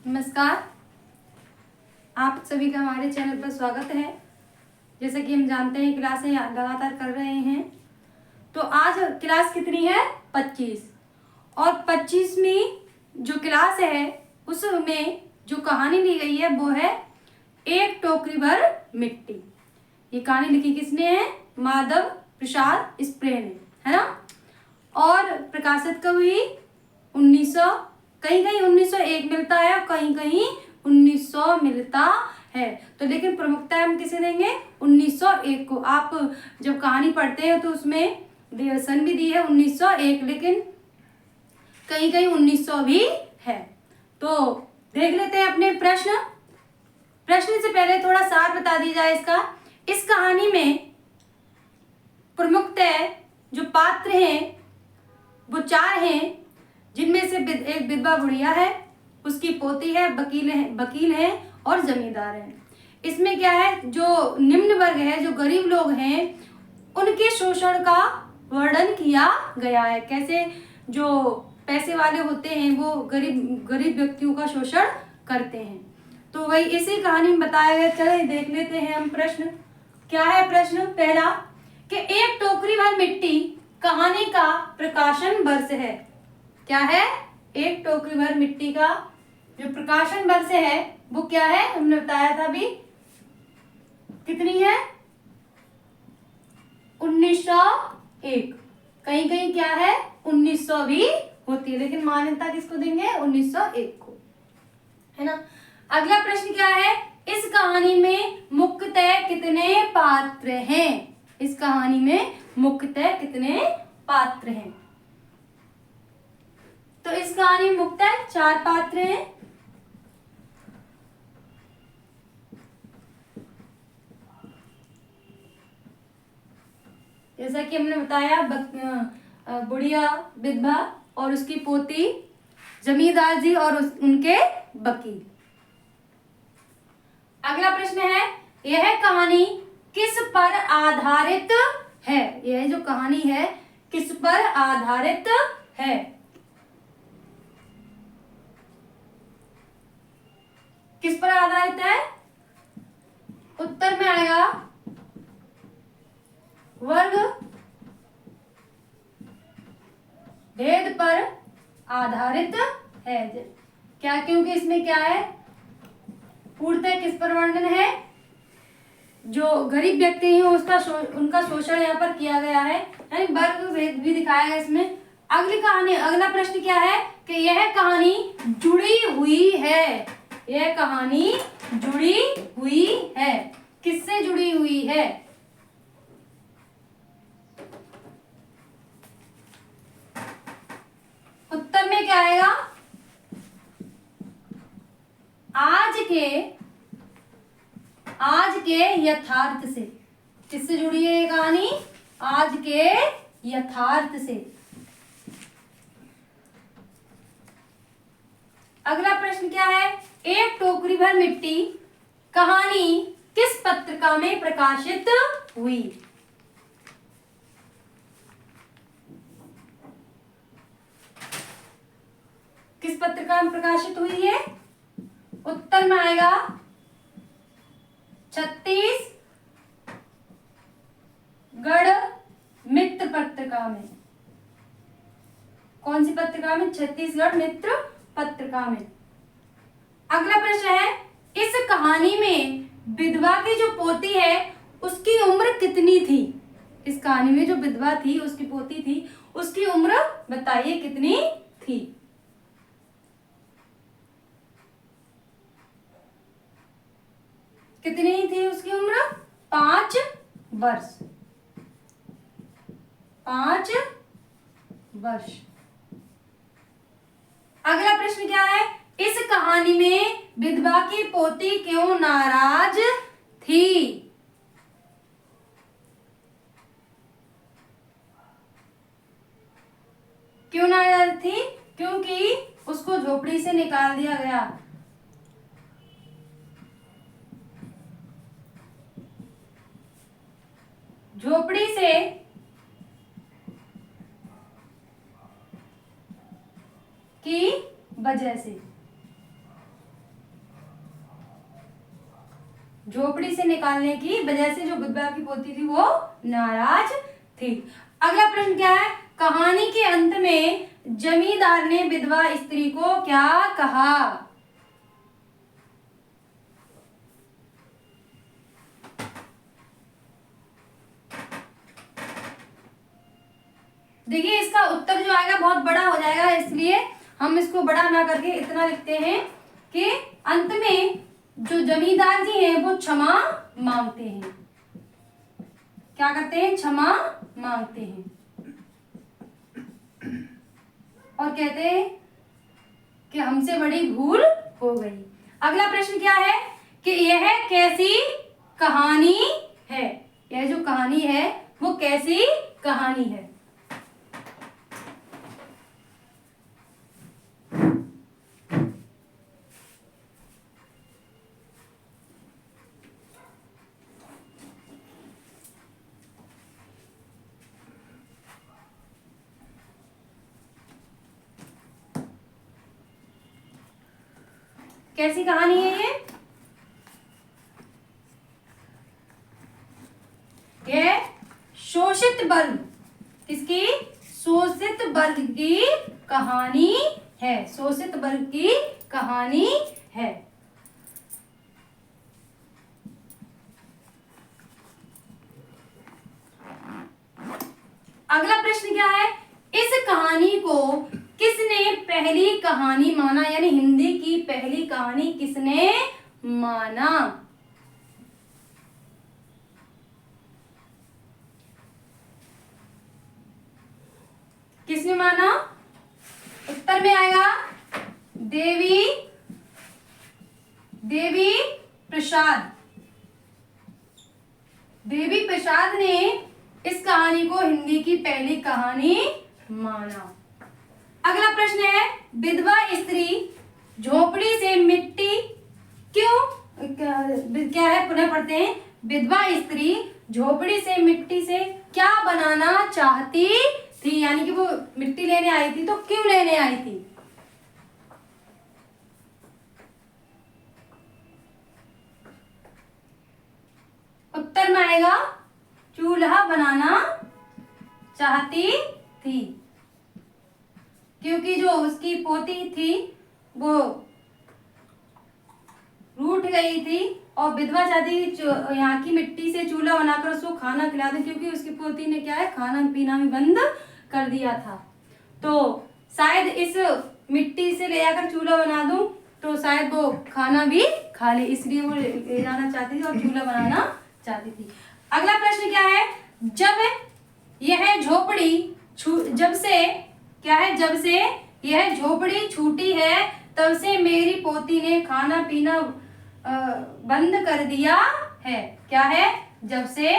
नमस्कार, आप सभी का हमारे चैनल पर स्वागत है। जैसा कि हम जानते हैं क्लासें लगातार कर रहे हैं, तो आज क्लास कितनी है? 25। और 25वीं जो क्लास है उसमें जो कहानी ली गई है वो है एक टोकरी भर मिट्टी। ये कहानी लिखी किसने है? माधव प्रसाद स्प्रे ने, है ना। और प्रकाशित कब हुई? 1900, कहीं कहीं 1901 मिलता है और कहीं कहीं 1900 मिलता है। तो लेकिन प्रमुखता हम किसे देंगे? 1901 को। आप जब कहानी पढ़ते हैं तो उसमें सन भी दी है 1901, लेकिन कहीं कहीं 1900 भी है। तो देख लेते हैं अपने प्रश्न। प्रश्न से पहले थोड़ा सार बता दिया जाए इसका। इस कहानी में प्रमुखतः जो पात्र हैं वो 4 हैं, जिनमें से एक विधवा बुढ़िया है, उसकी पोती है, वकील है और जमींदार है। इसमें क्या है, जो निम्न वर्ग है, जो गरीब लोग हैं, उनके शोषण का वर्णन किया गया है। कैसे जो पैसे वाले होते हैं वो गरीब व्यक्तियों का शोषण करते हैं। तो वही इसी कहानी में बताया गया। चले देख लेते हैं हम प्रश्न। क्या है प्रश्न पहला कि एक टोकरी भर मिट्टी कहानी का प्रकाशन वर्ष है। क्या है? एक टोकरी भर मिट्टी का जो प्रकाशन वर्ष है वो क्या है? हमने बताया था अभी, कितनी है? 1901। कहीं कहीं क्या है? 1900 भी होती है, लेकिन मान्यता किसको देंगे? 1901 को, है ना। अगला प्रश्न क्या है? इस कहानी में मुख्यतः कितने पात्र हैं? इस कहानी में मुख्यतः कितने पात्र हैं? तो इस कहानी में मुख्यतः 4 पात्र हैं। जैसा कि हमने बताया, बुढ़िया विधवा और उसकी पोती, जमींदार जी और उनके वकील। अगला प्रश्न है, यह कहानी किस पर आधारित है? यह जो कहानी है किस पर आधारित है? किस पर आधारित है? उत्तर में आएगा वर्ग भेद पर आधारित है। क्या? क्योंकि इसमें क्या है, पूर्णतः किस पर वर्णन है? जो गरीब व्यक्ति हैं उनका शोषण यहाँ पर किया गया है, यानी वर्ग भेद भी दिखाया गया इसमें। अगली कहानी, अगला प्रश्न क्या है कि यह कहानी जुड़ी हुई है। यह कहानी जुड़ी हुई है। किससे जुड़ी हुई है? उत्तर में क्या आएगा? आज के यथार्थ से। किससे जुड़ी है ये कहानी? आज के यथार्थ से। अगला प्रश्न क्या है? एक टोकरी भर मिट्टी कहानी किस पत्रिका में प्रकाशित हुई? किस पत्रिका में प्रकाशित हुई है? उत्तर में आएगा छत्तीसगढ़ मित्र पत्रिका में। कौन सी पत्रिका में? छत्तीसगढ़ मित्र पत्रिका में। अगला प्रश्न है, इस कहानी में विधवा की जो पोती है उसकी उम्र कितनी थी? इस कहानी में जो विधवा थी, उसकी पोती थी, उसकी उम्र बताइए कितनी थी? कितनी थी उसकी उम्र? 5 वर्ष। 5 वर्ष। अगला प्रश्न क्या है? इस कहानी में विधवा की पोती क्यों नाराज थी? क्यों नाराज थी? क्योंकि उसको झोपड़ी से निकाल दिया गया। झोपड़ी से की वजह से। झोपड़ी से निकालने की वजह से जो विधवा की पोती थी वो नाराज थी। अगला प्रश्न क्या है? कहानी के अंत में जमींदार ने विधवा स्त्री को क्या कहा? देखिए इसका उत्तर जो आएगा बहुत बड़ा हो जाएगा, इसलिए हम इसको बड़ा ना करके इतना लिखते हैं कि अंत में जो जमींदार जी हैं वो क्षमा मांगते हैं। क्या करते हैं? क्षमा मांगते हैं और कहते हैं कि हमसे बड़ी भूल हो गई। अगला प्रश्न क्या है कि यह कैसी कहानी है? यह जो कहानी है वो कैसी कहानी है? कैसी कहानी है ये? ये शोषित वर्ग, किसकी? शोषित वर्ग की कहानी है। शोषित वर्ग की कहानी है। अगला प्रश्न क्या है? इस कहानी को किसने पहली कहानी माना? यानी हिंदी की पहली कहानी किसने माना? किसने माना? उत्तर में आएगा देवी प्रसाद। देवी प्रसाद ने इस कहानी को हिंदी की पहली कहानी माना। अगला प्रश्न है, विधवा स्त्री झोपड़ी से मिट्टी क्यों क्या है? पुनः पढ़ते हैं। विधवा स्त्री झोपड़ी से मिट्टी से क्या बनाना चाहती थी? यानी कि वो मिट्टी लेने आई थी, तो क्यों लेने आई थी? उत्तर में आएगा चूल्हा बनाना चाहती थी, क्योंकि जो उसकी पोती थी वो रूठ गई थी और विधवा चाहती यहाँ की मिट्टी से चूल्हा बनाकर उसको खाना खिला दे, क्योंकि उसकी पोती ने क्या है? खाना पीना भी बंद कर दिया था। तो शायद इस मिट्टी से ले जाकर चूल्हा बना दूं तो शायद वो खाना भी खा ले, इसलिए वो ले जाना चाहती थी और चूल्हा बनाना चाहती थी। अगला प्रश्न क्या है? जब यह झोपड़ी जब से क्या है? जब से यह झोपड़ी छूटी है तब से मेरी पोती ने खाना पीना बंद कर दिया है। क्या है? जब से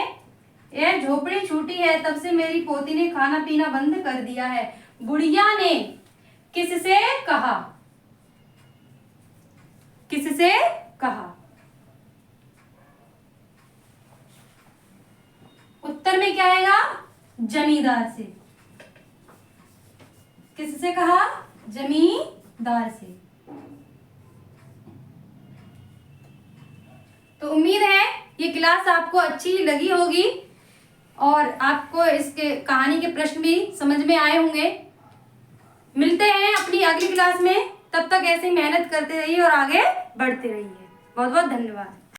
यह झोपड़ी छूटी है तब से मेरी पोती ने खाना पीना बंद कर दिया है। बुढ़िया ने किससे कहा? किससे कहा? उत्तर में क्या आएगा? जमींदार से। किससे कहा? जमींदार से। तो उम्मीद है ये क्लास आपको अच्छी लगी होगी और आपको इसके कहानी के प्रश्न भी समझ में आए होंगे। मिलते हैं अपनी अगली क्लास में, तब तक ऐसे ही मेहनत करते रहिए और आगे बढ़ते रहिए। बहुत बहुत धन्यवाद।